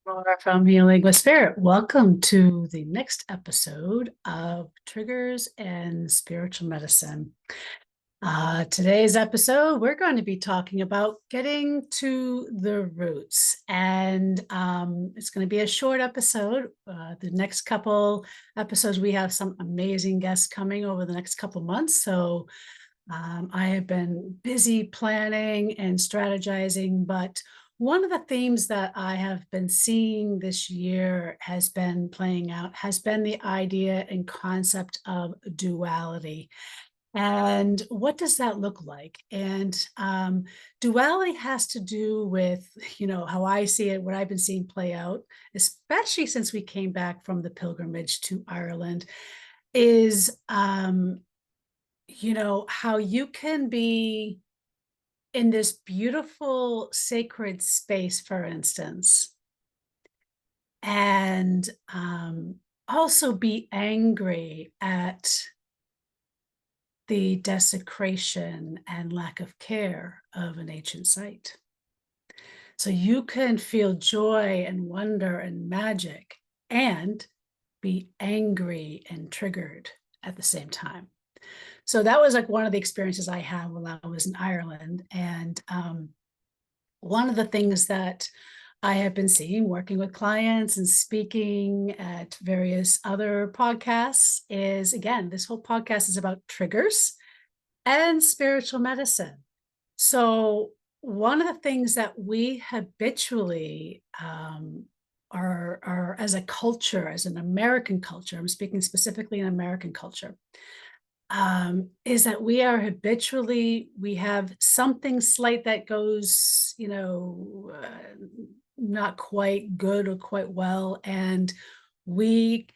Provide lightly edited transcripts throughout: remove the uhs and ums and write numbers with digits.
Laura from Healing with Spirit. Welcome to the next episode of Triggers and Spiritual Medicine. Today's episode, we're going to be talking about getting to the roots. And it's going to be a short episode. The next couple episodes, we have some amazing guests coming over the next couple months. So I have been busy planning and strategizing, but one of the themes that I have been seeing this year has been playing out, has been the idea and concept of duality. And what does that look like? And duality has to do with, how I see it, what I've been seeing play out, especially since we came back from the pilgrimage to Ireland, is how you can be in this beautiful sacred space, for instance, and also be angry at the desecration and lack of care of an ancient site. So you can feel joy and wonder and magic and be angry and triggered at the same time. So that was like one of the experiences I had while I was in Ireland. And one of the things that I have been seeing working with clients and speaking at various other podcasts is, again, this whole podcast is about triggers and spiritual medicine. So one of the things that we habitually are as a culture, as an American culture, I'm speaking specifically in American culture, is that we have something slight that goes, not quite good or quite well, and we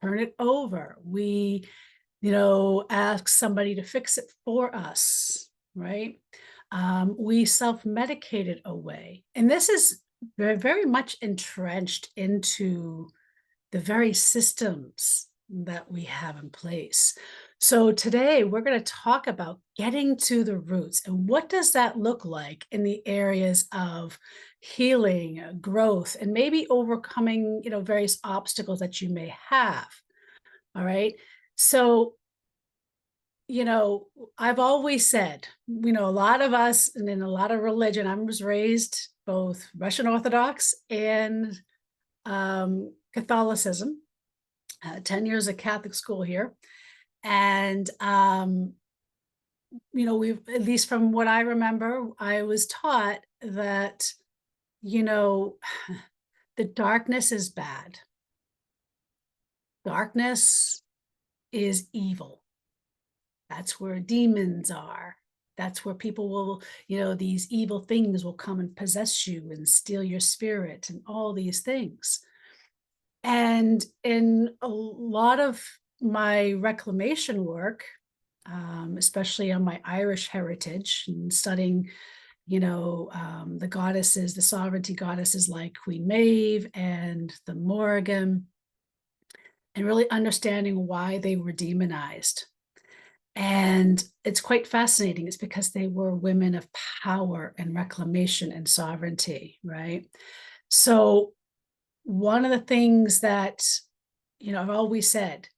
turn it over. We, ask somebody to fix it for us, right? We self-medicate it away. And this is very, very much entrenched into the very systems that we have in place. So today we're going to talk about getting to the roots and what does that look like in the areas of healing, growth, and maybe overcoming, various obstacles that you may have. All right. So, I've always said, a lot of us and in a lot of religion, I was raised both Russian Orthodox and Catholicism, 10 years of Catholic school here. And, we've, at least from what I remember, I was taught that, you know, the darkness is bad. Darkness is evil. That's where demons are. That's where people will, these evil things will come and possess you and steal your spirit and all these things. And in a lot of my reclamation work, especially on my Irish heritage and studying, the goddesses, the sovereignty goddesses like Queen Maeve and the Morrigan, and really understanding why they were demonized. And it's quite fascinating. It's because they were women of power and reclamation and sovereignty, right? So one of the things that, I've always said,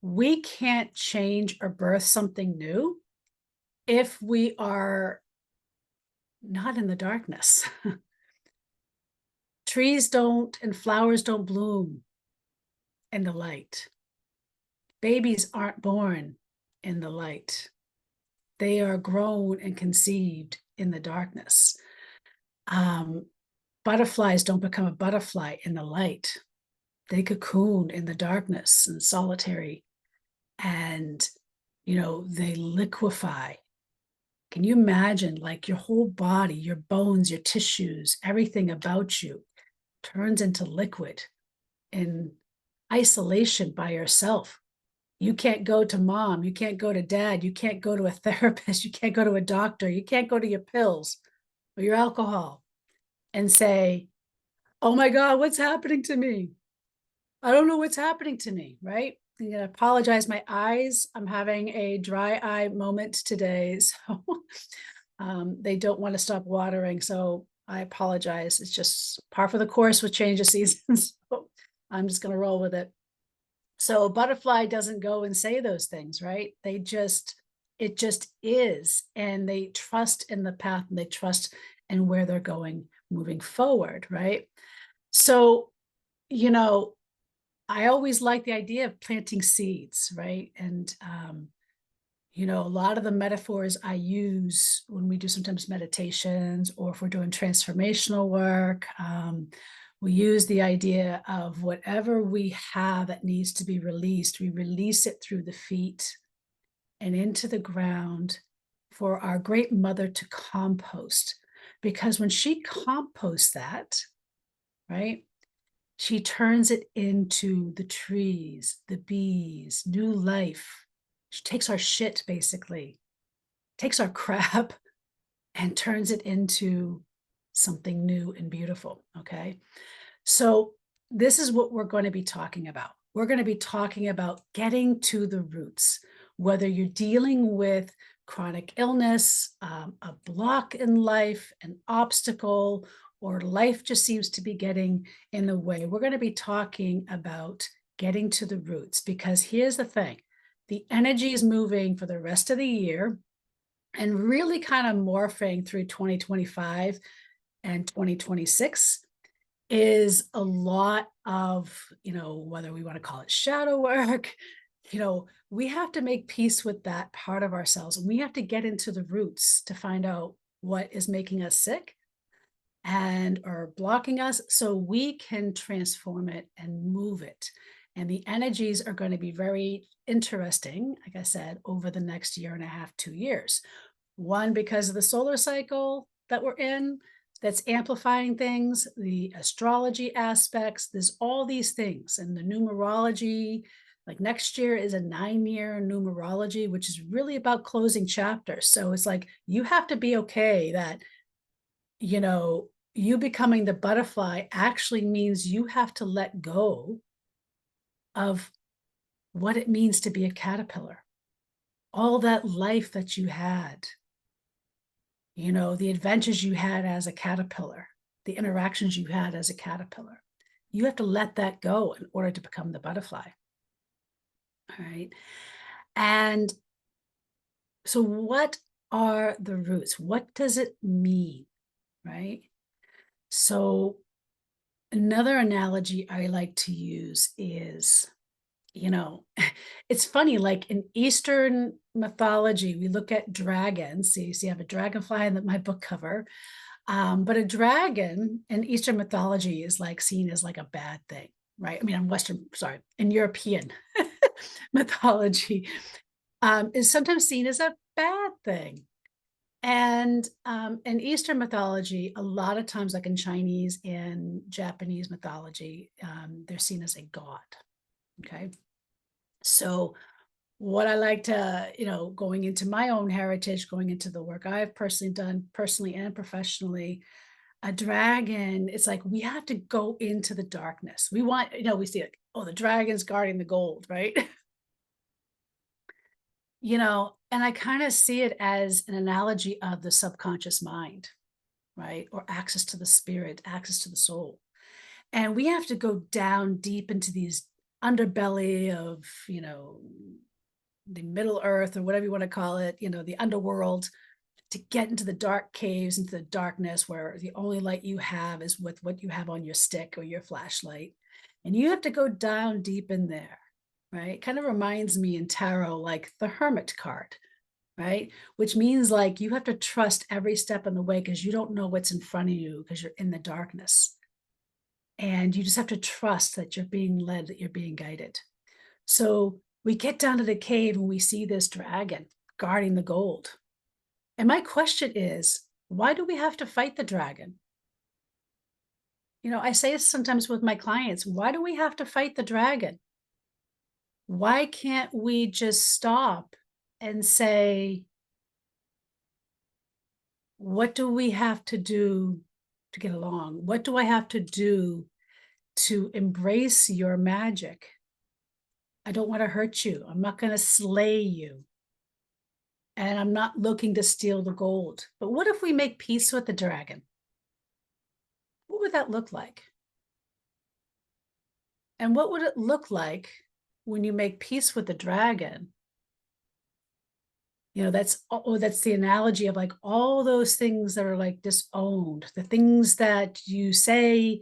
we can't change or birth something new if we are not in the darkness. Trees don't and flowers don't bloom in the light. Babies aren't born in the light. They are grown and conceived in the darkness. Butterflies don't become a butterfly in the light. They cocoon in the darkness and solitary, and they liquefy. Can you imagine, like, your whole body, your bones, your tissues, everything about you turns into liquid in isolation by yourself? You can't go to mom, you can't go to dad, you can't go to a therapist, you can't go to a doctor, you can't go to your pills or your alcohol and say, oh my God, what's happening to me? I don't know what's happening to me, right? I'm gonna apologize, my eyes, I'm having a dry eye moment today. So they don't want to stop watering. So I apologize. It's just par for the course with change of seasons. So I'm just going to roll with it. So a butterfly doesn't go and say those things, right? It just is. And they trust in the path and they trust in where they're going moving forward, right? So, you know, I always like the idea of planting seeds, right? And a lot of the metaphors I use when we do sometimes meditations or if we're doing transformational work, we use the idea of whatever we have that needs to be released, we release it through the feet and into the ground for our great mother to compost. Because when she composts that, right, she turns it into the trees, the bees, new life. She takes our shit, basically, takes our crap and turns it into something new and beautiful. Okay. So, this is what we're going to be talking about. We're going to be talking about getting to the roots, whether you're dealing with chronic illness, a block in life, an obstacle, or life just seems to be getting in the way. We're going to be talking about getting to the roots because here's the thing, the energy is moving for the rest of the year and really kind of morphing through 2025 and 2026 is a lot of, whether we want to call it shadow work, we have to make peace with that part of ourselves and we have to get into the roots to find out what is making us sick and or blocking us so we can transform it and move it. And the energies are going to be very interesting, like I said, over the next year and a half, 2 years. One, because of the solar cycle that we're in, that's amplifying things, the astrology aspects, there's all these things. And the numerology, like next year is a 9-year numerology, which is really about closing chapters. So it's like you have to be okay that, you becoming the butterfly actually means you have to let go of what it means to be a caterpillar, all that life that you had, the adventures you had as a caterpillar, the interactions you had as a caterpillar. You have to let that go in order to become the butterfly. All right. And so, what are the roots? What does it mean? Right. So, another analogy I like to use is, it's funny, like in Eastern mythology, we look at dragons. So, you see, I have a dragonfly in my book cover. But a dragon in Eastern mythology is like seen as like a bad thing, right? I mean, in European mythology, is sometimes seen as a bad thing. And in Eastern mythology, a lot of times, like in Chinese and Japanese mythology, they're seen as a god. Okay. So, what I like to, going into my own heritage, going into the work I've personally done, personally and professionally, a dragon, it's like we have to go into the darkness. We want, we see like, oh, the dragon's guarding the gold, right? And I kind of see it as an analogy of the subconscious mind, right? Or access to the spirit, access to the soul. And we have to go down deep into these underbelly of, the middle earth or whatever you want to call it, the underworld, to get into the dark caves, into the darkness where the only light you have is with what you have on your stick or your flashlight. And you have to go down deep in there, right? It kind of reminds me in tarot, like the hermit card, right? Which means like you have to trust every step in the way because you don't know what's in front of you because you're in the darkness. And you just have to trust that you're being led, that you're being guided. So we get down to the cave and we see this dragon guarding the gold. And my question is, why do we have to fight the dragon? I say this sometimes with my clients. Why do we have to fight the dragon? Why can't we just stop and say, what do we have to do to get along? What do I have to do to embrace your magic? I don't want to hurt you. I'm not going to slay you. And I'm not looking to steal the gold. But what if we make peace with the dragon? would that look like? And what would it look like when you make peace with the dragon? That's the analogy of, like, all those things that are, like, disowned, the things that you say,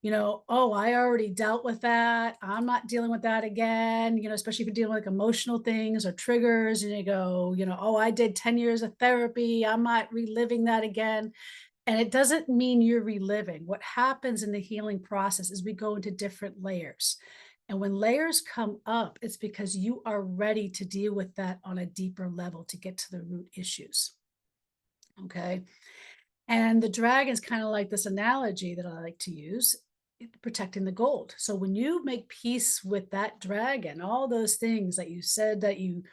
"Oh, I already dealt with that. I'm not dealing with that again," especially if you're dealing with, like, emotional things or triggers, and you go, "Oh, I did 10 years of therapy. I'm not reliving that again." And it doesn't mean you're reliving. What happens in the healing process is we go into different layers. And when layers come up, it's because you are ready to deal with that on a deeper level to get to the root issues. Okay. And the dragon is kind of like this analogy that I like to use, protecting the gold. So when you make peace with that dragon, all those things that you said that you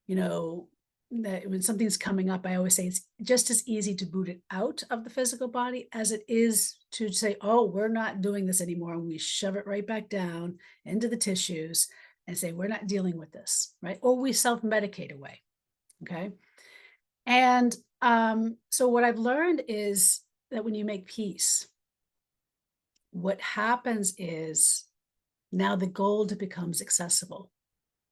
know, that when something's coming up, I always say it's just as easy to boot it out of the physical body as it is to say, oh, we're not doing this anymore. And we shove it right back down into the tissues and say, we're not dealing with this, right? Or we self medicate away. Okay. And so what I've learned is that when you make peace, what happens is now the gold becomes accessible.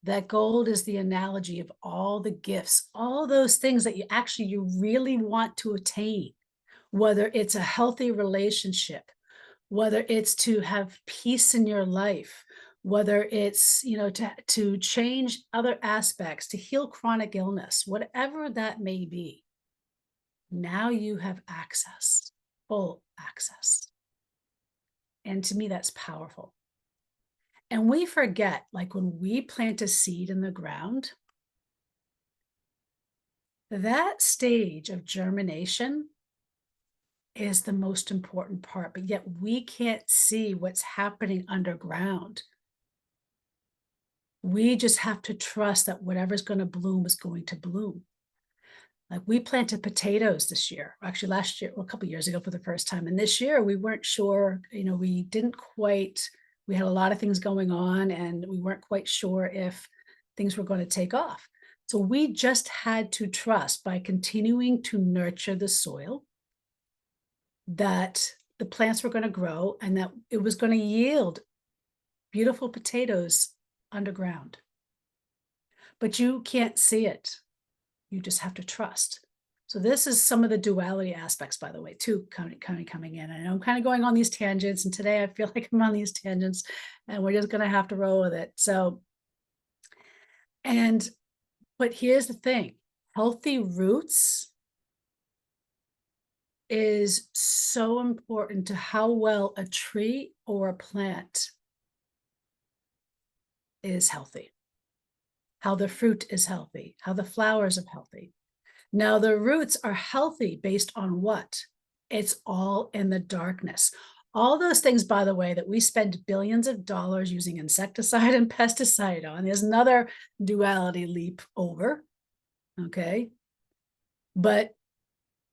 That gold is the analogy of all the gifts, all those things that you really want to attain, whether it's a healthy relationship, whether it's to have peace in your life, whether it's, to change other aspects, to heal chronic illness, whatever that may be. Now you have access, full access. And to me, that's powerful. And we forget, like when we plant a seed in the ground, that stage of germination is the most important part, but yet we can't see what's happening underground. We just have to trust that whatever's going to bloom is going to bloom. Like we planted potatoes this year, actually last year, well, a couple of years ago for the first time. And this year we weren't sure, we didn't quite, we had a lot of things going on and we weren't quite sure if things were going to take off. So we just had to trust by continuing to nurture the soil that the plants were going to grow and that it was going to yield beautiful potatoes underground. But you can't see it. You just have to trust. So this is some of the duality aspects, by the way, too, coming in. And I'm kind of going on these tangents, and today I feel like I'm on these tangents, and we're just going to have to roll with it. But here's the thing: healthy roots is so important to how well a tree or a plant is healthy, how the fruit is healthy, how the flowers are healthy. Now, the roots are healthy based on what? It's all in the darkness. All those things, by the way, that we spend billions of dollars using insecticide and pesticide on, there's another duality leap over. Okay. But,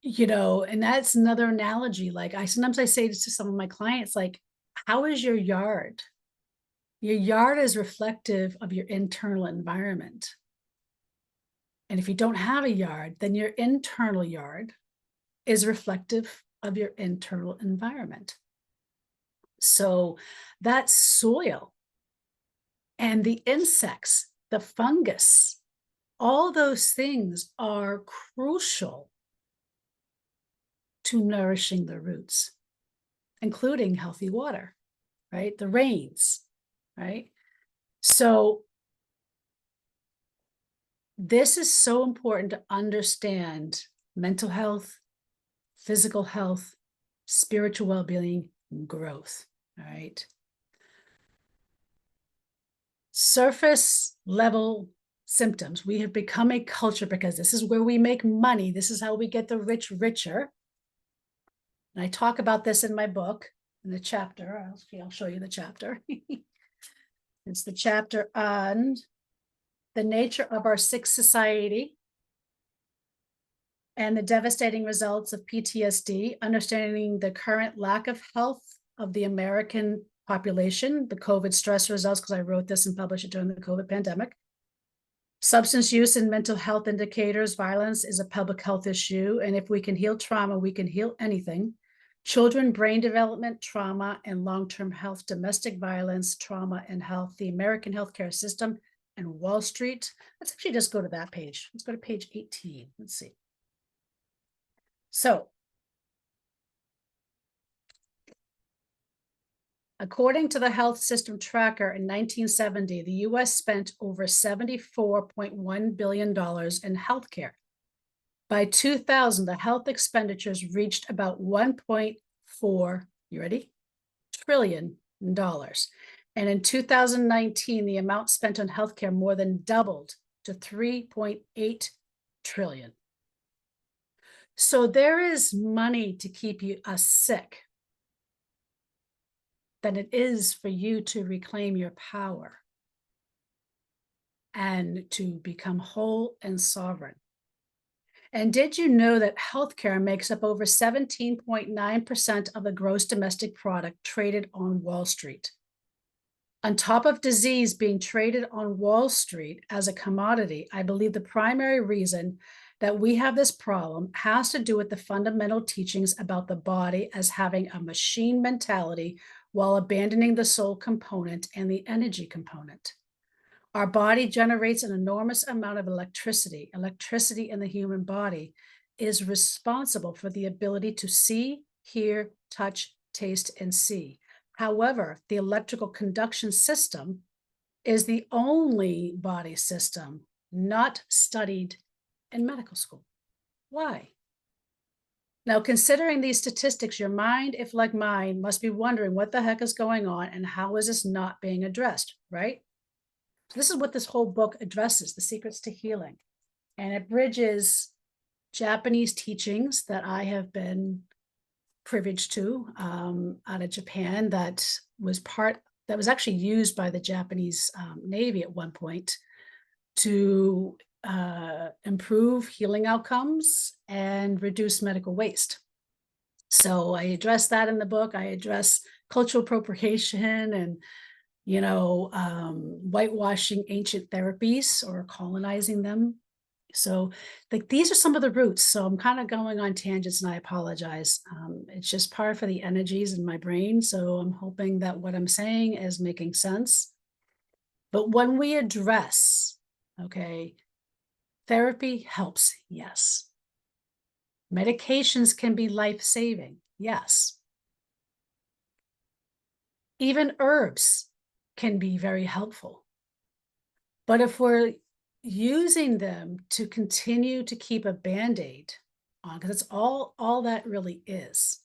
and that's another analogy. Like sometimes I say to some of my clients, like, how is your yard? Your yard is reflective of your internal environment. And if you don't have a yard, then your internal yard is reflective of your internal environment. So that soil and the insects, the fungus, all those things are crucial to nourishing the roots, including healthy water, right? The rains, right? So this is so important to understand mental health, physical health, spiritual well-being, growth. All right. Surface level symptoms. We have become a culture because this is where we make money. This is how we get the rich richer. And I talk about this in my book, in the chapter. I'll show you the chapter. It's the chapter on the nature of our sick society and the devastating results of PTSD, understanding the current lack of health of the American population, the COVID stress results, because I wrote this and published it during the COVID pandemic. Substance use and mental health indicators, violence is a public health issue. And if we can heal trauma, we can heal anything. children, brain development, trauma, and long-term health, domestic violence, trauma, and health, the American healthcare system, and Wall Street. Let's actually just go to that page. Let's go to page 18. Let's see. So, according to the Health System Tracker in 1970, the US spent over $74.1 billion in healthcare. By 2000, the health expenditures reached about 1.4, you ready? Trillion dollars. And in 2019, the amount spent on healthcare more than doubled to 3.8 trillion. So there is money to keep us sick than it is for you to reclaim your power and to become whole and sovereign. And did you know that healthcare makes up over 17.9% of the gross domestic product traded on Wall Street? On top of disease being traded on Wall Street as a commodity, I believe the primary reason that we have this problem has to do with the fundamental teachings about the body as having a machine mentality while abandoning the soul component and the energy component. Our body generates an enormous amount of electricity. Electricity in the human body is responsible for the ability to see, hear, touch, taste, and see. However, the electrical conduction system is the only body system not studied in medical school. Why? Now, considering these statistics, your mind, if like mine, must be wondering what the heck is going on and how is this not being addressed, right? So this is what this whole book addresses, the secrets to healing. And it bridges Japanese teachings that I have been privileged to out of Japan that was actually used by the Japanese Navy at one point to improve healing outcomes and reduce medical waste. So I address that in the book. I address cultural appropriation and whitewashing ancient therapies or colonizing them. So these are some of the roots. So I'm kind of going on tangents and I apologize. It's just par for the energies in my brain. So I'm hoping that what I'm saying is making sense. But when we address, okay, therapy helps, yes. Medications can be life-saving, yes. Even herbs can be very helpful. But if we're using them to continue to keep a Band-Aid on, because it's all that really is,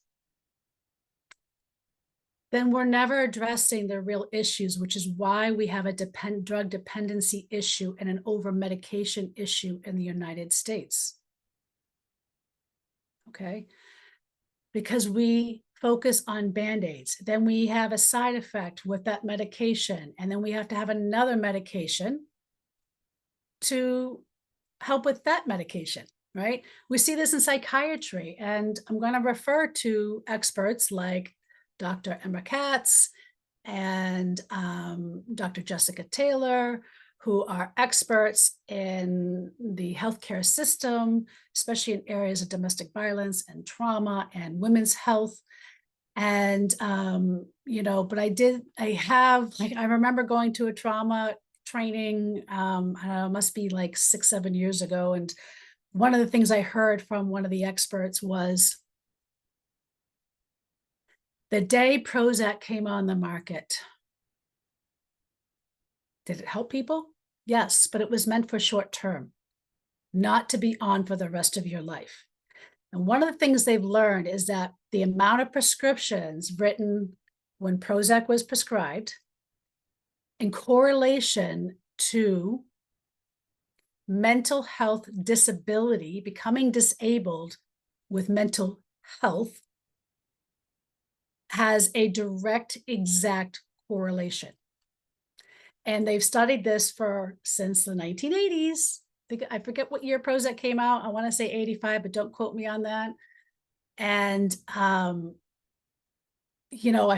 then we're never addressing the real issues, which is why we have a drug dependency issue and an over-medication issue in the United States. Okay? Because we focus on Band-Aids. Then we have a side effect with that medication, and then we have to have another medication to help with that medication, right? We see this in psychiatry, and I'm going to refer to experts like Dr. Emma Katz and Dr. Jessica Taylor, who are experts in the healthcare system, especially in areas of domestic violence and trauma and women's health. And, but I remember going to a trauma training, I don't know, it must be like 6-7 years ago. And one of the things I heard from one of the experts was the day Prozac came on the market, did it help people? Yes, but it was meant for short term, not to be on for the rest of your life. And one of the things they've learned is that the amount of prescriptions written when Prozac was prescribed in correlation to mental health disability, becoming disabled with mental health, has a direct, exact correlation. And they've studied this since the 1980s. I forget what year Prozac came out. I want to say 85, but don't quote me on that. And, I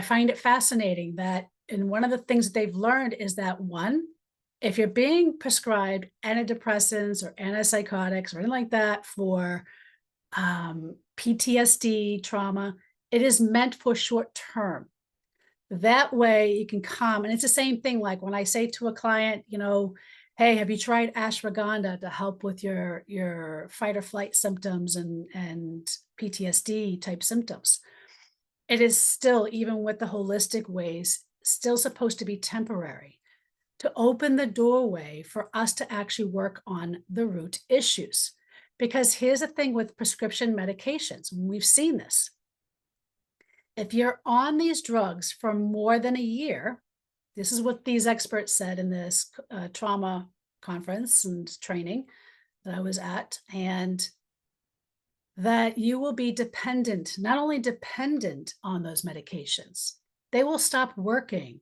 find it fascinating that, and one of the things that they've learned is that, one, if you're being prescribed antidepressants or antipsychotics or anything like that for PTSD, trauma, It is meant for short term. That way you can calm, and it's the same thing, like, when I say to a client, "Hey, have you tried ashwagandha to help with your fight or flight symptoms and PTSD type symptoms?" It is still, even with the holistic ways, still supposed to be temporary, to open the doorway for us to actually work on the root issues. Because here's the thing with prescription medications, and we've seen this. If you're on these drugs for more than a year, this is what these experts said in this trauma conference and training that I was at, and that you will be dependent, not only dependent on those medications, they will stop working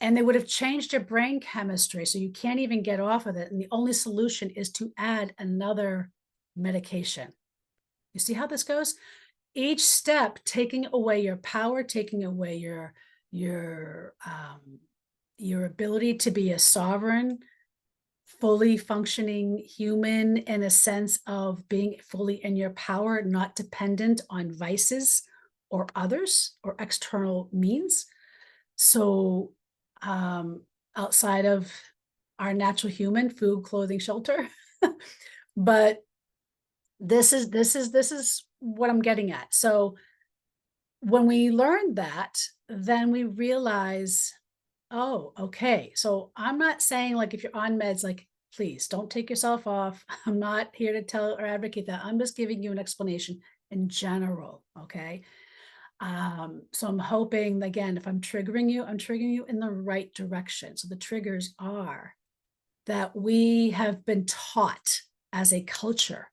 and they would have changed your brain chemistry. So you can't even get off of it. And the only solution is to add another medication. You see how this goes? Each step taking away your power, taking away your your ability to be a sovereign, fully functioning human, in a sense of being fully in your power, not dependent on vices or others or external means. So, outside of our natural human food, clothing, shelter, but this is what I'm getting at. So when we learn that, then we realize, oh, okay. So I'm not saying, like, if you're on meds, like, please don't take yourself off. I'm not here to tell or advocate that. I'm just giving you an explanation in general. Okay. So I'm hoping, again, if I'm triggering you, I'm triggering you in the right direction. So the triggers are that we have been taught as a culture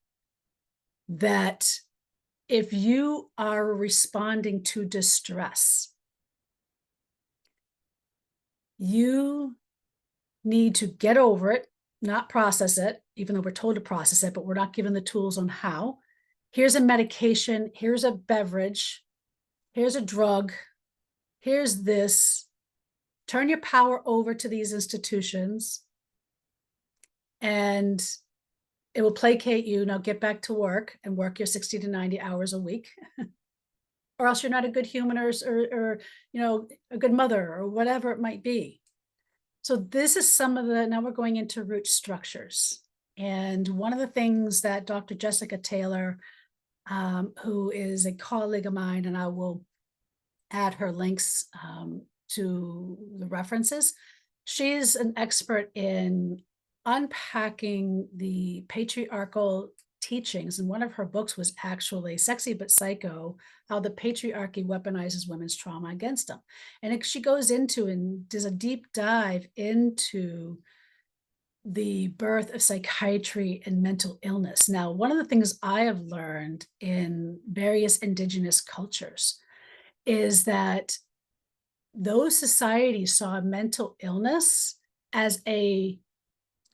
that if you are responding to distress, you need to get over it, not process it, even though we're told to process it, but we're not given the tools on how. Here's a medication, here's a beverage, here's a drug, here's this. Turn your power over to these institutions and it will placate you. Now get back to work and work your 60 to 90 hours a week, or else you're not a good human, or a good mother or whatever it might be. So this is some of the, now we're going into root structures. And one of the things that Dr. Jessica Taylor, who is a colleague of mine, and I will add her links to the references, she's an expert in unpacking the patriarchal teachings. And one of her books was actually Sexy But Psycho: How the Patriarchy Weaponizes Women's Trauma Against Them. And she goes into and does a deep dive into the birth of psychiatry and mental illness. Now, one of the things I have learned in various indigenous cultures is that those societies saw mental illness as a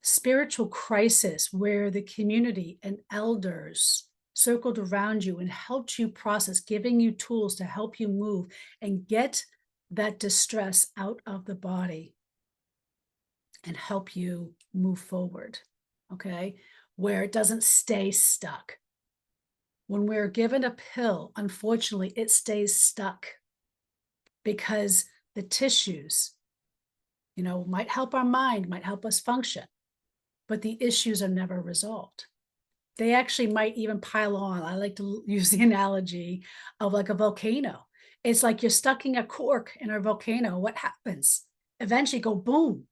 spiritual crisis where the community and elders circled around you and helped you process, giving you tools to help you move and get that distress out of the body and help you move forward. Okay. Where it doesn't stay stuck. When we're given a pill, unfortunately, it stays stuck because the tissues, might help our mind, might help us function, but the issues are never resolved. They actually might even pile on. I like to use the analogy of like a volcano. It's like you're stuck in a cork in a volcano. What happens? Eventually go boom.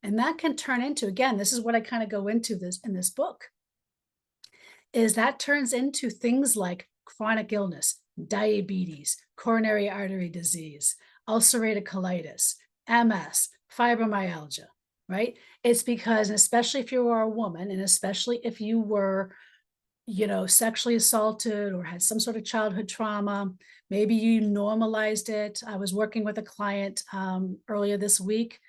And that can turn into, again, this is what I kind of go into this in this book, is that turns into things like chronic illness, diabetes, coronary artery disease, ulcerative colitis, MS, fibromyalgia, right? It's because, especially if you are a woman, and especially if you were, sexually assaulted or had some sort of childhood trauma, maybe you normalized it. I was working with a client earlier this week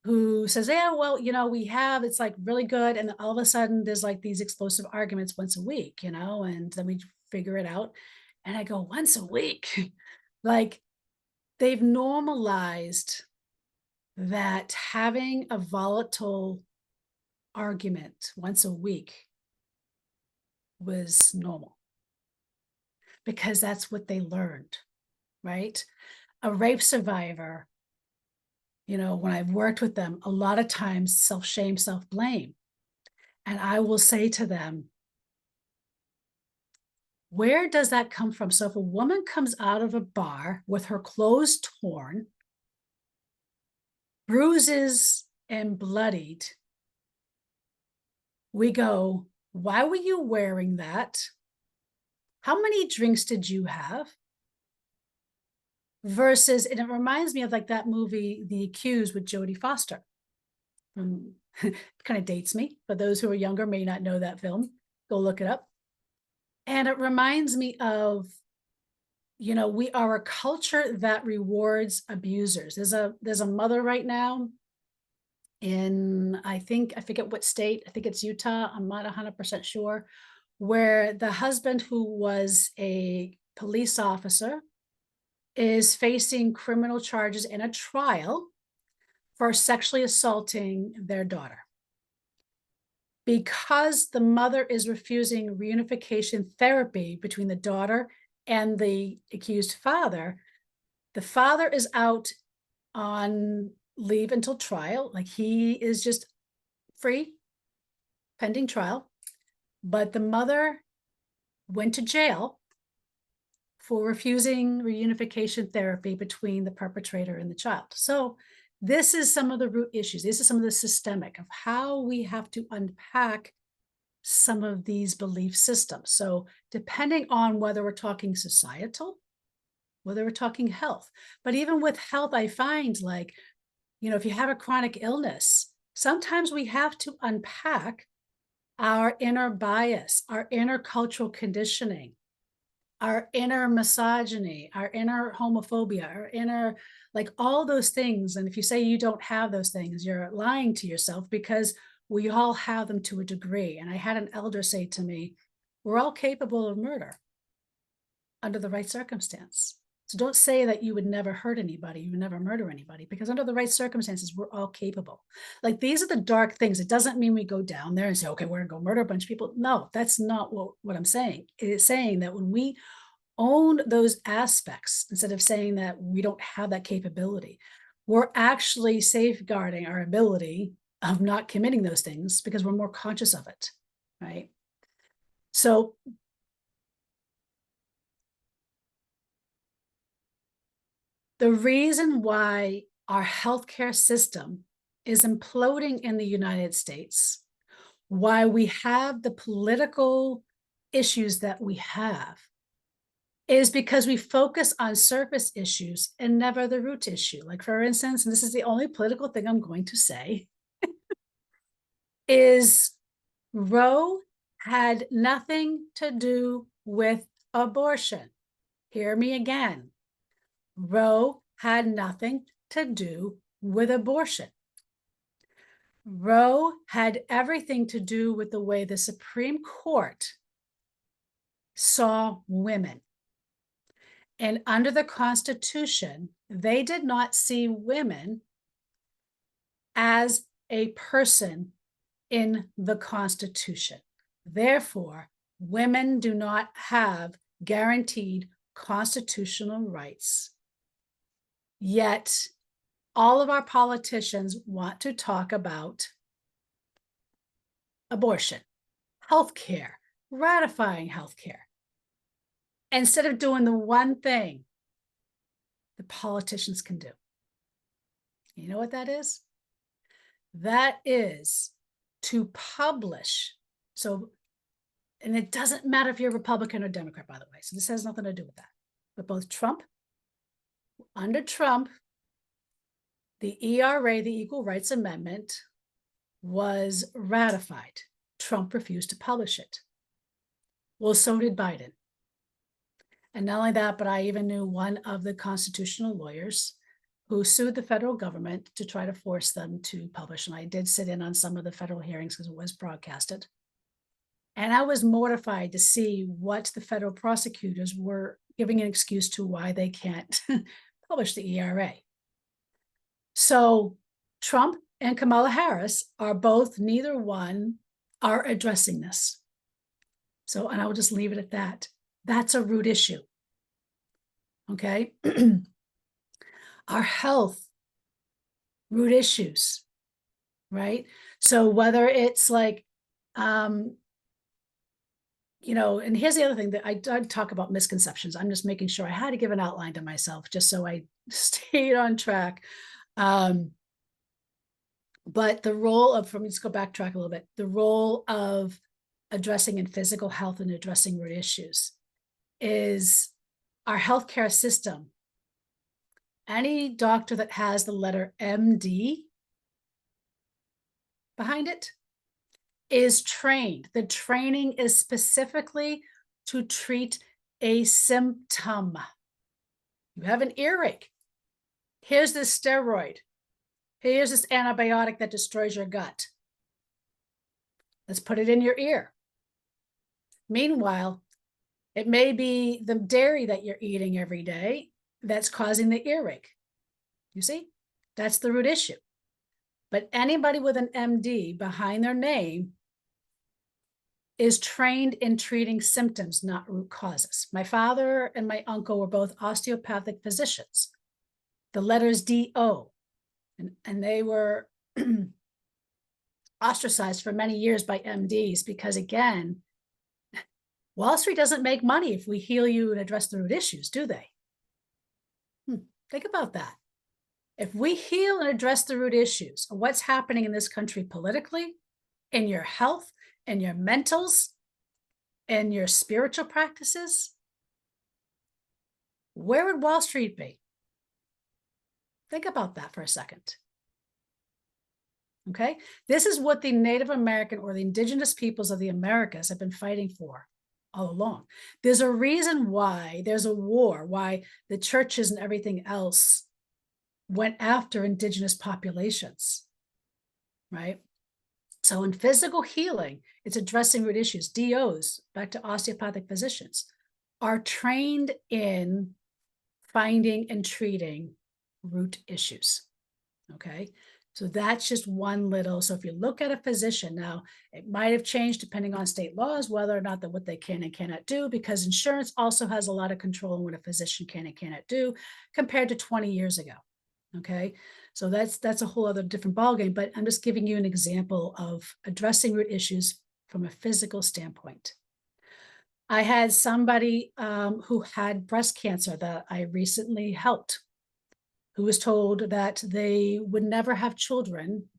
who says, yeah, well, we have, it's like really good. And all of a sudden there's like these explosive arguments once a week, and then we figure it out. And I go, once a week? Like, they've normalized that having a volatile argument once a week was normal. because that's what they learned, right? A rape survivor, when I've worked with them, a lot of times self-shame, self-blame. And I will say to them, where does that come from? So if a woman comes out of a bar with her clothes torn, bruises and bloodied, we go, why were you wearing that? How many drinks did you have? Versus, and it reminds me of like that movie, The Accused with Jodie Foster. Kind of dates me, but those who are younger may not know that film. Go look it up. And it reminds me of, we are a culture that rewards abusers. There's a mother right now in, I forget what state, I think it's Utah, I'm not 100% sure, where the husband, who was a police officer, is facing criminal charges in a trial for sexually assaulting their daughter. Because the mother is refusing reunification therapy between the daughter and the accused father, the father is out on leave until trial. Like, he is just free pending trial. But the mother went to jail for refusing reunification therapy between the perpetrator and the child. So this is some of the root issues. This is some of the systemic of how we have to unpack some of these belief systems. So depending on whether we're talking societal, whether we're talking health, but even with health, I find, like, if you have a chronic illness, sometimes we have to unpack our inner bias, our inner cultural conditioning, our inner misogyny, our inner homophobia, our inner, like, all those things. And if you say you don't have those things, you're lying to yourself, because we all have them to a degree. And I had an elder say to me, we're all capable of murder under the right circumstance. So don't say that you would never hurt anybody, you would never murder anybody, because under the right circumstances, we're all capable. Like, these are the dark things. It doesn't mean we go down there and say, okay, we're gonna go murder a bunch of people. No, that's not what I'm saying. It is saying that when we own those aspects, instead of saying that we don't have that capability, we're actually safeguarding our ability of not committing those things, because we're more conscious of it, right? So the reason why our healthcare system is imploding in the United States, why we have the political issues that we have, is because we focus on surface issues and never the root issue. Like, for instance, and this is the only political thing I'm going to say, is Roe had nothing to do with abortion. Hear me again. Roe had nothing to do with abortion. Roe had everything to do with the way the Supreme Court saw women. And under the Constitution, they did not see women as a person in the Constitution. Therefore, women do not have guaranteed constitutional rights. Yet, all of our politicians want to talk about abortion, healthcare, ratifying healthcare, instead of doing the one thing the politicians can do. You know what that is? That is to publish. So, and it doesn't matter if you're Republican or Democrat, by the way. So this has nothing to do with that. But both under Trump, the ERA, the Equal Rights Amendment, was ratified. Trump refused to publish it. Well, so did Biden. And not only that, but I even knew one of the constitutional lawyers who sued the federal government to try to force them to publish. And I did sit in on some of the federal hearings because it was broadcasted. And I was mortified to see what the federal prosecutors were giving an excuse to why they can't publish the ERA. So Trump and Kamala Harris are both, neither one are addressing this. So, and I will just leave it at that. That's a root issue. Okay. Our health, root issues, right? So whether it's like, um, and here's the other thing that I talk about misconceptions. I'm just making sure I had to give an outline to myself just so I stayed on track. Um, but the role of, let's go backtrack a little bit, the role of addressing in physical health and addressing root issues is our healthcare system. Any doctor that has the letter MD behind it is trained. The training is specifically to treat a symptom. You have an earache. Here's this steroid. Here's this antibiotic that destroys your gut. Let's put it in your ear. Meanwhile, it may be the dairy that you're eating every day that's causing the earache. You see, that's the root issue. But anybody with an MD behind their name is trained in treating symptoms, not root causes. My father and my uncle were both osteopathic physicians. The letters DO, and they were ostracized for many years by MDs because, again, Wall Street doesn't make money if we heal you and address the root issues, do they? Think about that. If we heal and address the root issues of what's happening in this country politically, in your health, in your mentals, in your spiritual practices, where would Wall Street be? Think about that for a second. Okay, this is what the Native American or the indigenous peoples of the Americas have been fighting for all along. There's a reason why there's a war, why the churches and everything else went after indigenous populations, right? So in physical healing, it's addressing root issues. DOs, back to osteopathic physicians, are trained in finding and treating root issues, okay? So that's just one little, so if you look at a physician now, it might have changed depending on state laws, whether or not that what they can and cannot do, because insurance also has a lot of control on what a physician can and cannot do compared to 20 years ago. Okay, so that's a whole other different ballgame, but I'm just giving you an example of addressing root issues from a physical standpoint. I had somebody who had breast cancer that I recently helped, who was told that they would never have children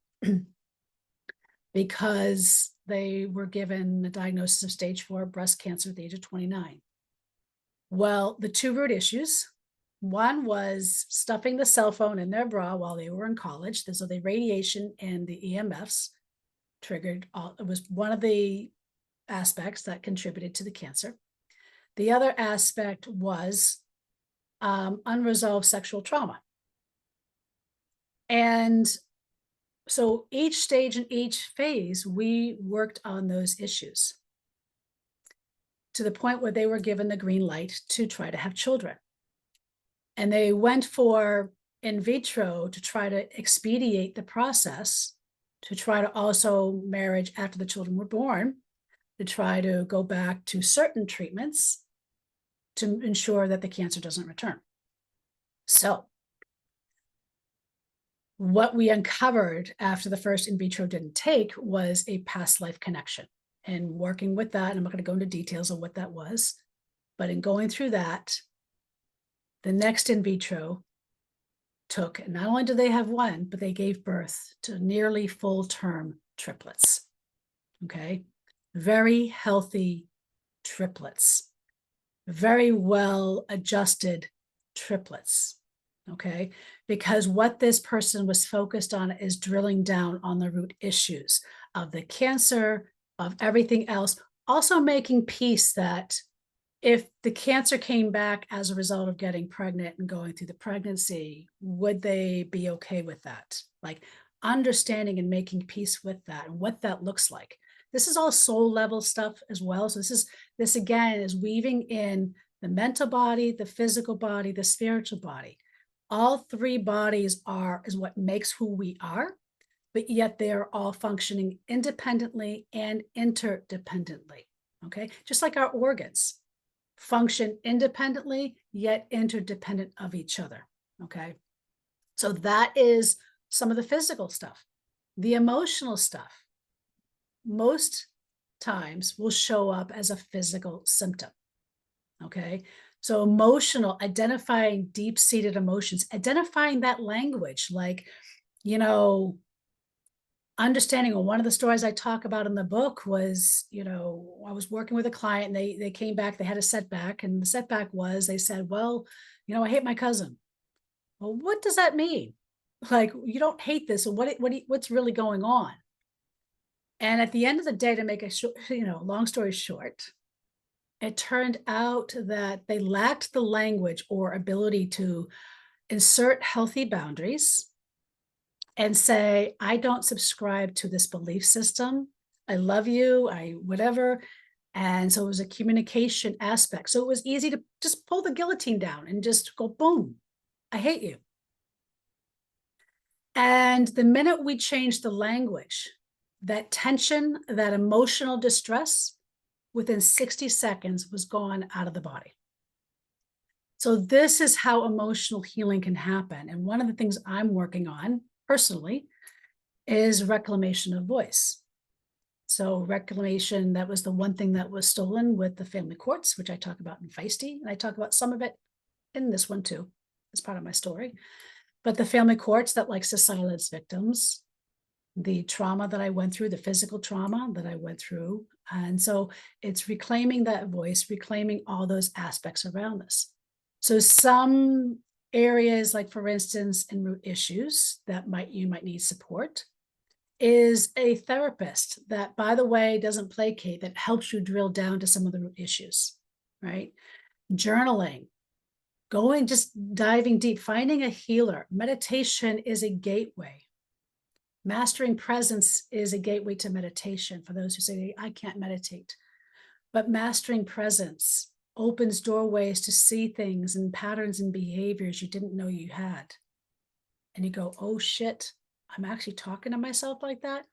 because they were given a diagnosis of stage 4 breast cancer at the age of 29. Well, the two root issues, one was stuffing the cell phone in their bra while they were in college. So the radiation and the EMFs triggered, it was one of the aspects that contributed to the cancer. The other aspect was unresolved sexual trauma. And so each stage and each phase, we worked on those issues to the point where they were given the green light to try to have children. And they went for in vitro to try to expedite the process, to try to also marriage after the children were born, to try to go back to certain treatments to ensure that the cancer doesn't return. So what we uncovered after the first in vitro didn't take was a past life connection. And working with that, and I'm not going to go into details of what that was, but in going through that, the next in vitro took, and not only did they have one, but they gave birth to nearly full-term triplets. Okay, very healthy triplets, very well adjusted triplets. Okay, because what this person was focused on is drilling down on the root issues of the cancer, of everything else, also making peace that if the cancer came back as a result of getting pregnant and going through the pregnancy, would they be okay with that? Like understanding and making peace with that and what that looks like. This is all soul level stuff as well. So this again is weaving in the mental body, the physical body, the spiritual body. All three bodies is what makes who we are, but yet they are all functioning independently and interdependently. Okay, just like our organs. function independently, yet interdependent of each other. Okay. So that is some of the physical stuff. The emotional stuff, most times, will show up as a physical symptom. Okay. So, emotional, identifying deep seated emotions, identifying that language, like, you know, understanding. Well, one of the stories I talk about in the book was, I was working with a client and they came back, they had a setback, and the setback was they said, well, I hate my cousin. Well, what does that mean? Like, you don't hate this, or what's really going on? And at the end of the day, to make a short, long story short, it turned out that they lacked the language or ability to insert healthy boundaries and say, I don't subscribe to this belief system. I love you, I whatever. And so it was a communication aspect. So it was easy to just pull the guillotine down and just go, boom, I hate you. And the minute we changed the language, that tension, that emotional distress, within 60 seconds was gone out of the body. So, this is how emotional healing can happen. And one of the things I'm working on personally is reclamation of voice. So, reclamation, that was the one thing that was stolen with the family courts, which I talk about in Feisty. And I talk about some of it in this one too, as part of my story. But the family courts that likes to silence victims, the trauma that I went through, the physical trauma that I went through. And so it's reclaiming that voice, reclaiming all those aspects around this. So some areas, like for instance, in root issues that you might need support, is a therapist that, by the way, doesn't placate, that helps you drill down to some of the root issues, right? Journaling, just diving deep, finding a healer. Meditation is a gateway. Mastering presence is a gateway to meditation for those who say, I can't meditate. But mastering presence opens doorways to see things and patterns and behaviors you didn't know you had. And you go, oh shit, I'm actually talking to myself like that?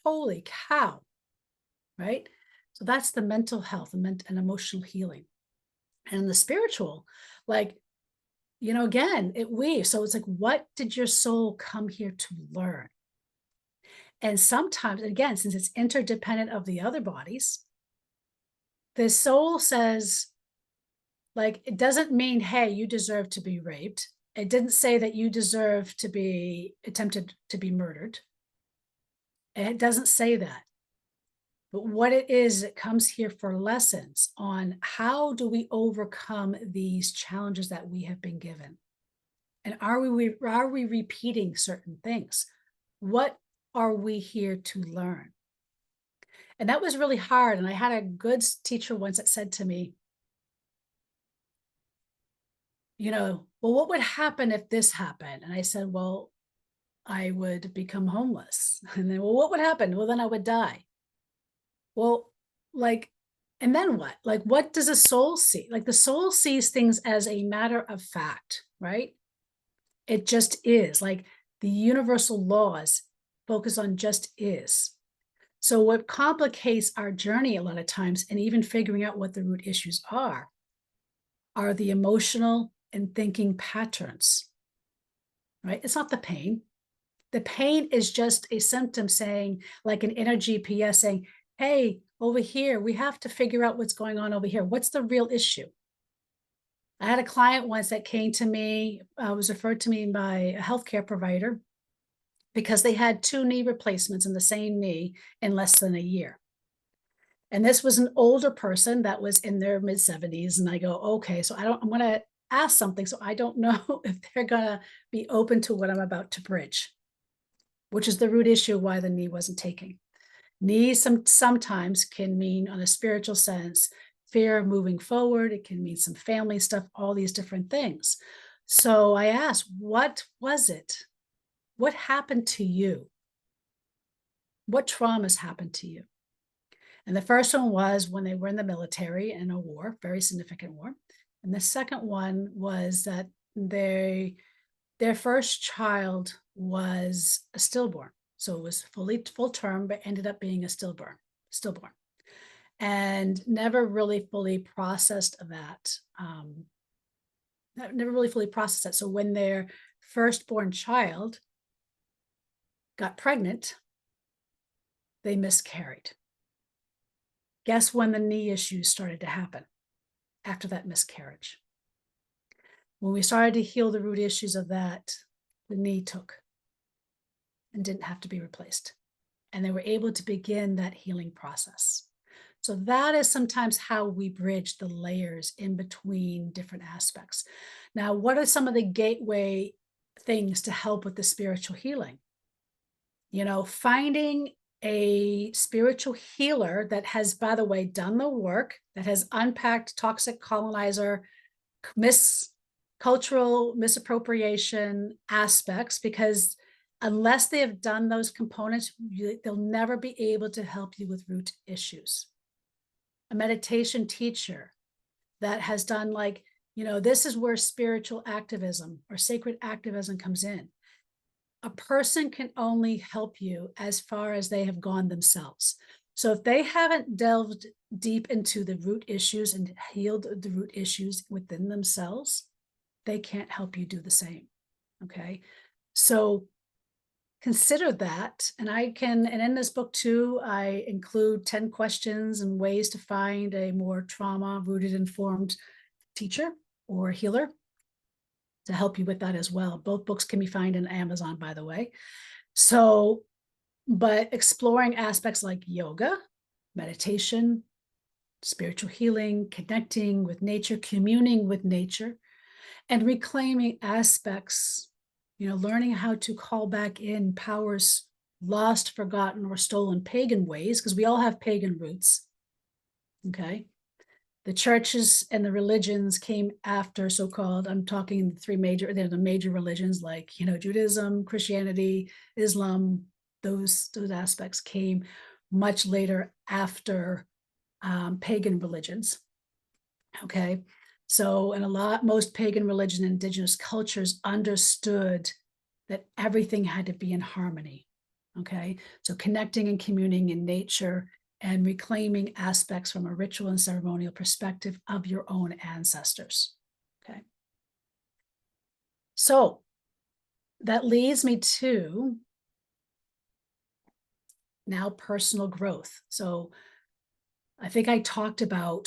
Holy cow, right? So that's the mental health and emotional healing. And the spiritual, like, again, it weaves. So it's like, what did your soul come here to learn? And sometimes, again, since it's interdependent of the other bodies, the soul says, like, it doesn't mean, hey, you deserve to be raped. It didn't say that you deserve to be attempted to be murdered. It doesn't say that. But what it is, it comes here for lessons on how do we overcome these challenges that we have been given? And are we repeating certain things? What are we here to learn? And that was really hard. And I had a good teacher once that said to me, well, what would happen if this happened? And I said, well, I would become homeless. And then, well, what would happen? Well, then I would die. Well, like, and then what? Like, what does a soul see? Like, the soul sees things as a matter of fact, right? It just is. Like, the universal laws focus on just is. So, what complicates our journey a lot of times, and even figuring out what the root issues are the emotional and thinking patterns, right? It's not the pain. The pain is just a symptom saying, like an inner GPS saying, hey, over here, we have to figure out what's going on over here. What's the real issue? I had a client once that came to me, was referred to me by a healthcare provider because they had 2 knee replacements in the same knee in less than a year. And this was an older person that was in their mid 70s. And I go, okay, so I'm going to ask something. So I don't know if they're going to be open to what I'm about to bridge, which is the root issue why the knee wasn't taking. Knees sometimes can mean, on a spiritual sense, fear of moving forward. It can mean some family stuff, all these different things. So I asked, what was it? What happened to you? What traumas happened to you? And the first one was when they were in the military in a war, very significant war. And the second one was that their first child was a stillborn. So it was full term, but ended up being a stillborn. and never really fully processed that. Never really fully processed that. So when their firstborn child got pregnant, they miscarried. Guess when the knee issues started to happen after that miscarriage? When we started to heal the root issues of that, the knee took and didn't have to be replaced. And they were able to begin that healing process. So that is sometimes how we bridge the layers in between different aspects. Now, what are some of the gateway things to help with the spiritual healing? Finding a spiritual healer that has, by the way, done the work, that has unpacked toxic colonizer cultural misappropriation aspects, because unless they have done those components, they'll never be able to help you with root issues. A meditation teacher that has done this is where spiritual activism or sacred activism comes in. A person can only help you as far as they have gone themselves. So if they haven't delved deep into the root issues and healed the root issues within themselves, they can't help you do the same. Okay. So consider that. And in this book too, I include 10 questions and ways to find a more trauma rooted informed teacher or healer to help you with that as well. Both books can be found on Amazon, by the way. So, but exploring aspects like yoga, meditation, spiritual healing, connecting with nature, communing with nature, and reclaiming aspects, learning how to call back in powers lost, forgotten, or stolen pagan ways, because we all have pagan roots. Okay. The churches and the religions came after so-called, I'm talking the major religions like, Judaism, Christianity, Islam, those aspects came much later after pagan religions. Okay. So, most pagan religion and indigenous cultures understood that everything had to be in harmony. Okay. So connecting and communing in nature and reclaiming aspects from a ritual and ceremonial perspective of your own ancestors. Okay. So that leads me to now personal growth. So I think I talked about,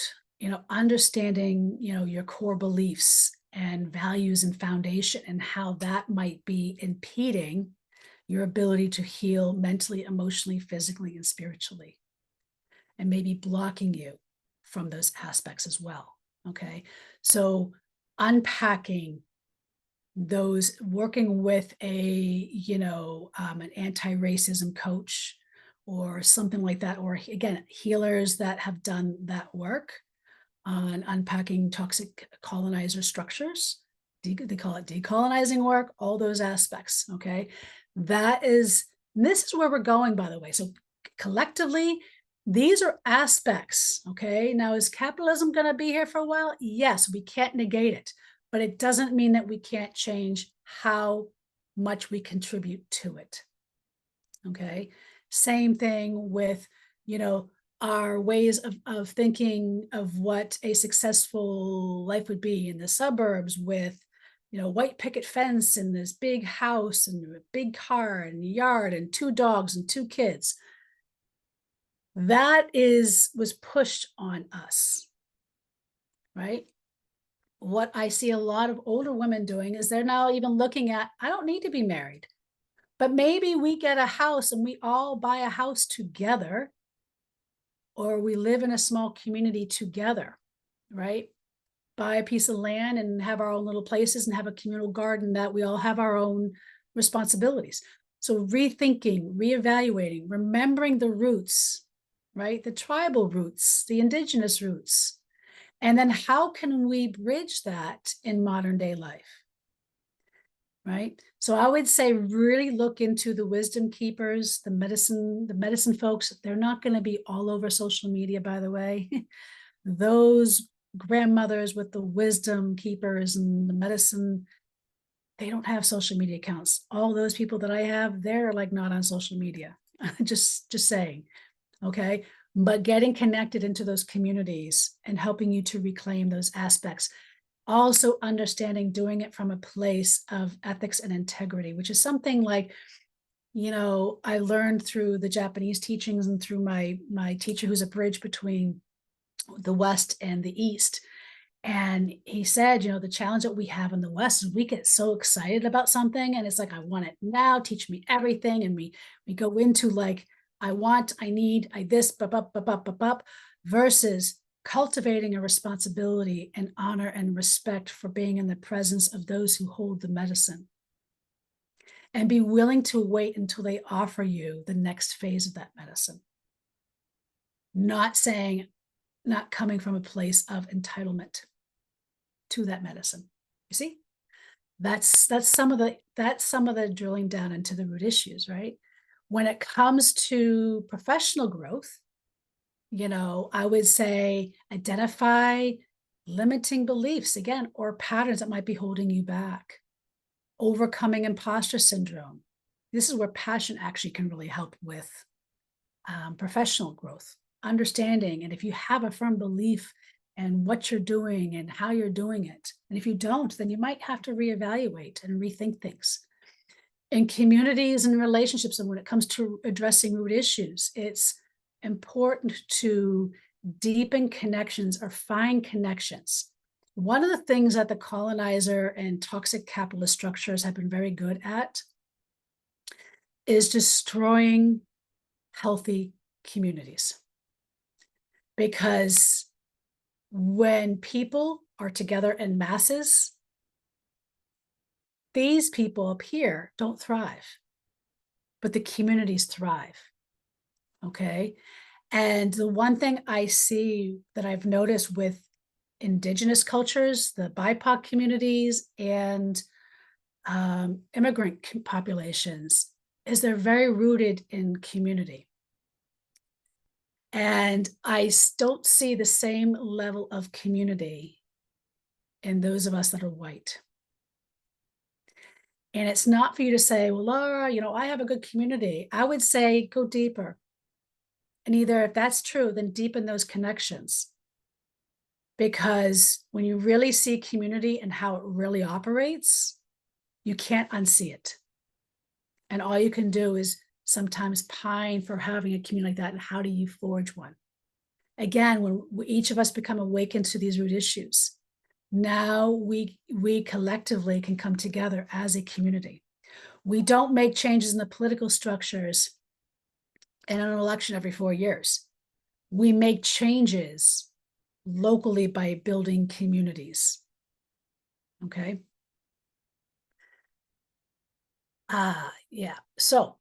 understanding, your core beliefs and values and foundation and how that might be impeding your ability to heal mentally, emotionally, physically, and spiritually, and maybe blocking you from those aspects as well. Okay. So unpacking those, working with an anti-racism coach or something like that, or again, healers that have done that work on unpacking toxic colonizer structures. They call it decolonizing work, all those aspects. Okay. This is where we're going, by the way. So collectively, these are aspects. Okay. Now, is capitalism going to be here for a while? Yes, we can't negate it, but it doesn't mean that we can't change how much we contribute to it. Okay. Same thing with, our ways of thinking of what a successful life would be in the suburbs with, white picket fence and this big house and a big car and yard and 2 dogs and 2 kids. That was pushed on us, right? What I see a lot of older women doing is they're now even looking at, I don't need to be married, but maybe we get a house and we all buy a house together, or we live in a small community together, right? Buy a piece of land and have our own little places and have a communal garden that we all have our own responsibilities. So rethinking, reevaluating, remembering the roots, right? The tribal roots, the indigenous roots. And then how can we bridge that in modern day life? Right? So I would say really look into the wisdom keepers, the medicine folks. They're not going to be all over social media, by the way. Those grandmothers with the wisdom keepers and the medicine, they don't have social media accounts. All those people that I have, they're like not on social media. just saying. Okay. But getting connected into those communities and helping you to reclaim those aspects, also understanding doing it from a place of ethics and integrity, which is something like, I learned through the Japanese teachings and through my teacher who's a bridge between the West and the East. And he said, the challenge that we have in the West is we get so excited about something and it's like, I want it now, teach me everything. And we go into like, I want, I need, I this, bup, up, bup, up, bup, up, versus cultivating a responsibility and honor and respect for being in the presence of those who hold the medicine. And be willing to wait until they offer you the next phase of that medicine. Not saying, not coming from a place of entitlement to that medicine. You see, that's some of the drilling down into the root issues, right? When it comes to professional growth, I would say identify limiting beliefs again, or patterns that might be holding you back. Overcoming imposter syndrome. This is where passion actually can really help with professional growth, understanding. And if you have a firm belief in what you're doing and how you're doing it, and if you don't, then you might have to reevaluate and rethink things. In communities and relationships, and when it comes to addressing root issues, it's important to deepen connections or find connections. One of the things that the colonizer and toxic capitalist structures have been very good at is destroying healthy communities. Because when people are together in masses, these people up here don't thrive, but the communities thrive. Okay. And the one thing I see that I've noticed with indigenous cultures, the BIPOC communities, and immigrant populations, is they're very rooted in community. And I don't see the same level of community in those of us that are white. And it's not for you to say, well, Laura, I have a good community. I would say go deeper. And either if that's true, then deepen those connections. Because when you really see community and how it really operates, you can't unsee it. And all you can do is sometimes pine for having a community like that. And how do you forge one? Again, when each of us become awakened to these root issues, now we collectively can come together as a community. We don't make changes in the political structures in an election every 4 years. We make changes locally by building communities. Okay. Yeah. So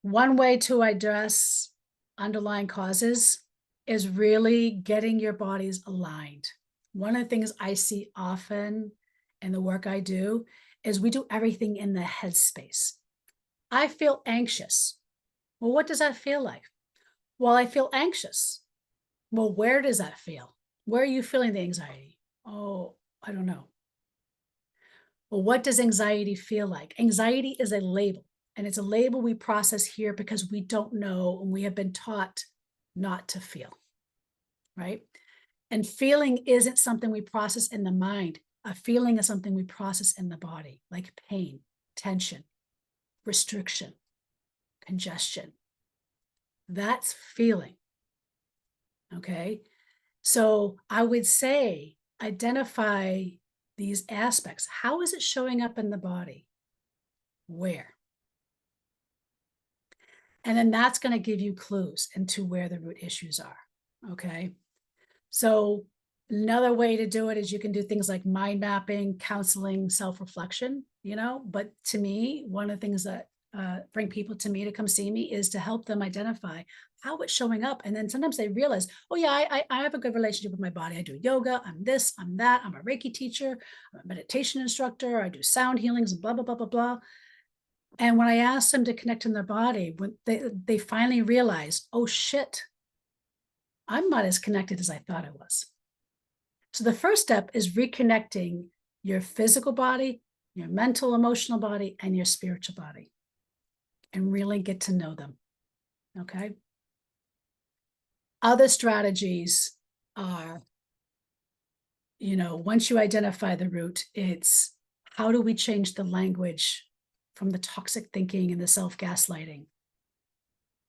one way to address underlying causes is really getting your bodies aligned. One of the things I see often in the work I do is we do everything in the headspace. I feel anxious. Well, what does that feel like? Well, I feel anxious. Well, where does that feel? Where are you feeling the anxiety? Oh, I don't know. Well, what does anxiety feel like? Anxiety is a label, and it's a label we process here because we don't know and we have been taught not to feel, right? And feeling isn't something we process in the mind. A feeling is something we process in the body, like pain, tension, restriction, congestion. That's feeling. Okay. So I would say identify these aspects. How is it showing up in the body? Where? And then that's going to give you clues into where the root issues are. Okay. So another way to do it is you can do things like mind mapping, counseling, self-reflection, but to me, one of the things that bring people to me to come see me is to help them identify how it's showing up. And then sometimes they realize, oh yeah, I have a good relationship with my body. I do yoga, I'm this, I'm that, I'm a Reiki teacher, I'm a meditation instructor, I do sound healings and blah, blah, blah, blah, blah. And when I asked them to connect in their body, when they finally realized, oh shit, I'm not as connected as I thought I was. So the first step is reconnecting your physical body, your mental, emotional body, and your spiritual body, and really get to know them. Okay. Other strategies are, once you identify the root, it's how do we change the language from the toxic thinking and the self-gaslighting,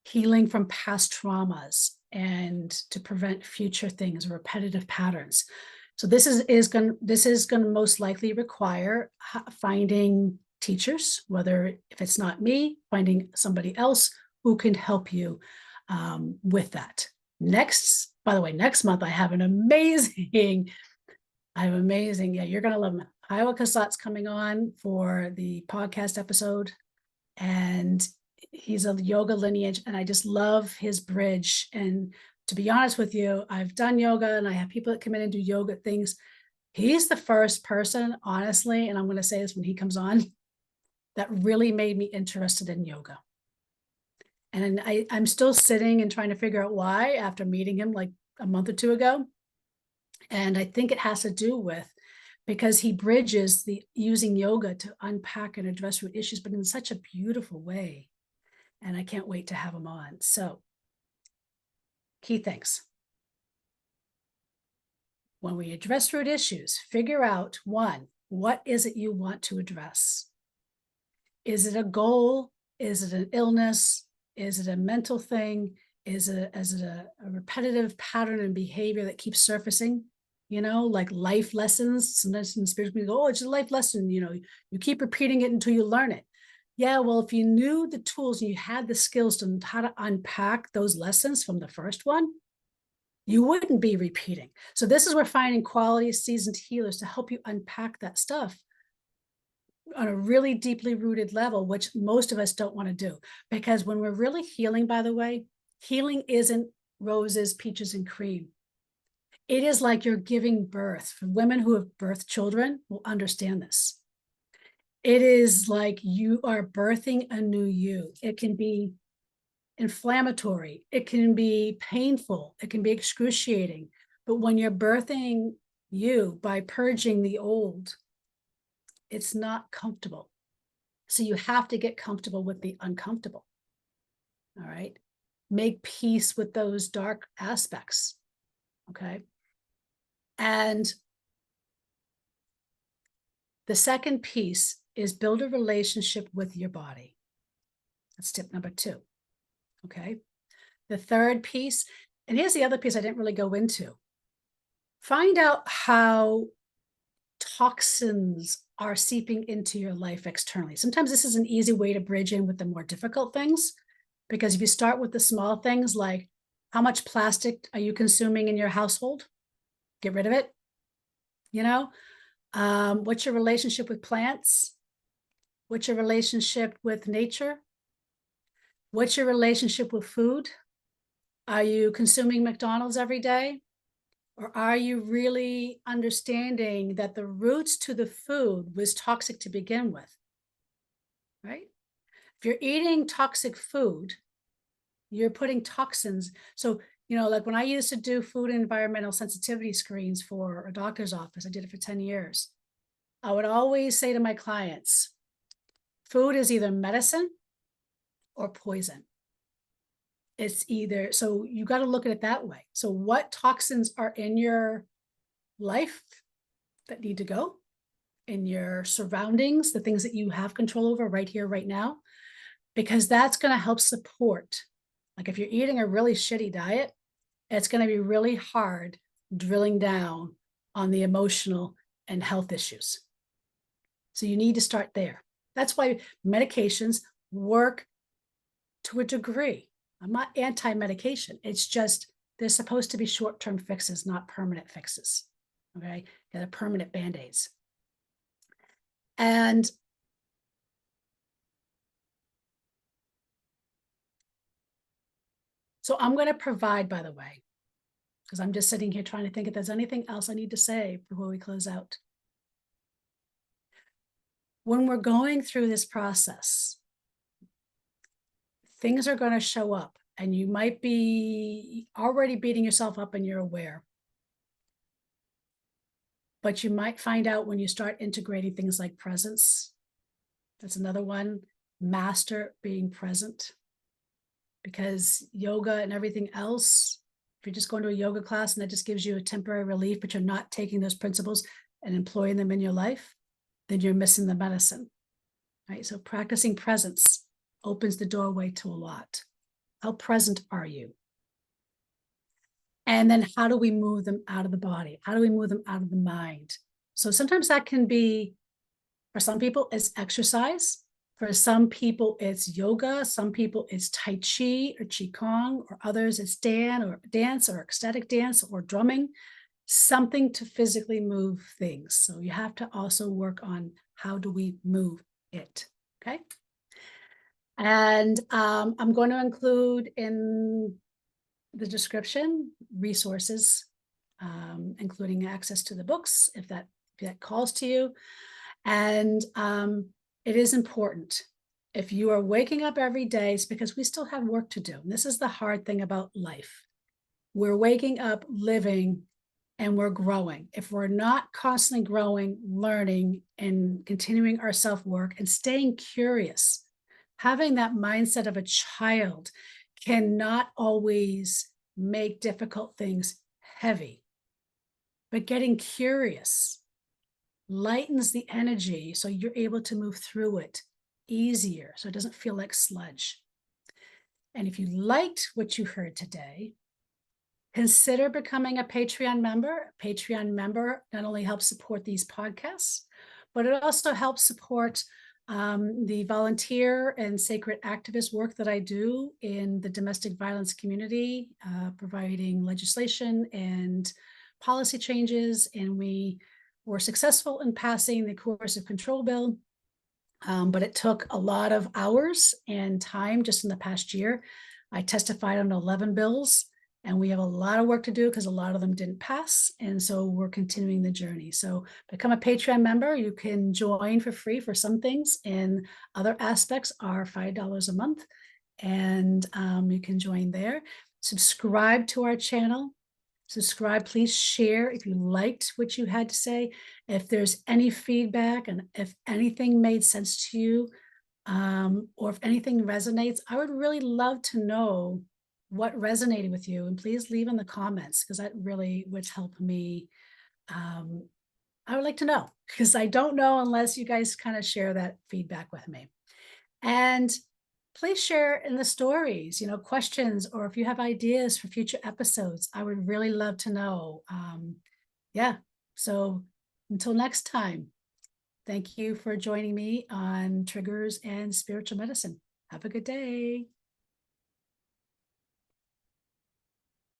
healing from past traumas, and to prevent future things, repetitive patterns. So this is going to most likely require finding teachers, whether if it's not me, finding somebody else who can help you with that. By the way, next month I have amazing, yeah, you're going to love him. Iowa Casat's coming on for the podcast episode, and he's a yoga lineage, and I just love his bridge. And to be honest with you, I've done yoga and I have people that come in and do yoga things. He's the first person, honestly, and I'm going to say this when he comes on, that really made me interested in yoga. And I'm still sitting and trying to figure out why after meeting him like a month or two ago. And I think it has to do with because he bridges the using yoga to unpack and address root issues, but in such a beautiful way. And I can't wait to have him on. So, key things. When we address root issues, figure out, one, what is it you want to address? Is it a goal? Is it an illness? Is it a mental thing? Is it a repetitive pattern and behavior that keeps surfacing? Like life lessons. Sometimes in spiritual people go, oh, it's a life lesson. You keep repeating it until you learn it. Yeah, well, if you knew the tools and you had the skills to how to unpack those lessons from the first one, you wouldn't be repeating. So this is where finding quality seasoned healers to help you unpack that stuff on a really deeply rooted level, which most of us don't want to do. Because when we're really healing, by the way, healing isn't roses, peaches, and cream. It is like you're giving birth. For women who have birthed children will understand this. It is like you are birthing a new you. It can be inflammatory. It can be painful. It can be excruciating. But when you're birthing you by purging the old, it's not comfortable. So you have to get comfortable with the uncomfortable. All right. Make peace with those dark aspects. Okay. And the second piece is build a relationship with your body. That's tip number 2. Okay. The third piece, and here's the other piece I didn't really go into. Find out how toxins are seeping into your life externally. Sometimes this is an easy way to bridge in with the more difficult things, because if you start with the small things like how much plastic are you consuming in your household? Get rid of it. What's your relationship with plants? What's your relationship with nature? What's your relationship with food? Are you consuming McDonald's every day? Or are you really understanding that the roots to the food was toxic to begin with? Right? If you're eating toxic food, you're putting toxins. So, like when I used to do food and environmental sensitivity screens for a doctor's office, I did it for 10 years. I would always say to my clients, food is either medicine or poison. It's either, so you got to look at it that way. So what toxins are in your life that need to go, in your surroundings, the things that you have control over right here, right now, because that's going to help support. Like if you're eating a really shitty diet, it's going to be really hard drilling down on the emotional and health issues. So you need to start there. That's why medications work to a degree. I'm not anti-medication. It's just they're supposed to be short-term fixes, not permanent fixes. Okay, they're permanent band-aids. And so I'm going to provide, by the way, because I'm just sitting here trying to think if there's anything else I need to say before we close out. When we're going through this process, things are going to show up, and you might be already beating yourself up and you're aware. But you might find out when you start integrating things like presence. That's another one. Master being present, because yoga and everything else, if you're just going to a yoga class and that just gives you a temporary relief, but you're not taking those principles and employing them in your life, then you're missing the medicine, right? So practicing presence opens the doorway to a lot. How present are you? And then how do we move them out of the body? How do we move them out of the mind? So sometimes that can be, for some people, it's exercise. For some people, it's yoga. Some people, it's Tai Chi or Qigong, or others, it's dance or ecstatic dance or drumming, something to physically move things. So you have to also work on how do we move it, okay? And I'm going to include in the description resources, including access to the books, if that calls to you. And it is important. If you are waking up every day, it's because we still have work to do. And this is the hard thing about life. We're waking up, living, and we're growing. If we're not constantly growing, learning, and continuing our self-work and staying curious, having that mindset of a child cannot always make difficult things heavy. But getting curious lightens the energy so you're able to move through it easier, so it doesn't feel like sludge. And if you liked what you heard today, consider becoming a Patreon member. A Patreon member not only helps support these podcasts, but it also helps support the volunteer and sacred activist work that I do in the domestic violence community, providing legislation and policy changes. And we were successful in passing the coercive control bill, but it took a lot of hours and time just in the past year. I testified on 11 bills, and we have a lot of work to do because a lot of them didn't pass. And so we're continuing the journey. So become a Patreon member. You can join for free for some things, and other aspects are $5 a month. And you can join there. Subscribe to our channel. Subscribe, please share if you liked what you had to say. If there's any feedback and if anything made sense to you, or if anything resonates, I would really love to know what resonated with you. And please leave in the comments, because that really would help me. I would like to know, because I don't know unless you guys kind of share that feedback with me. And please share in the stories, questions, or if you have ideas for future episodes, I would really love to know. Yeah. So until next time, thank you for joining me on Triggers and Spiritual Medicine. Have a good day.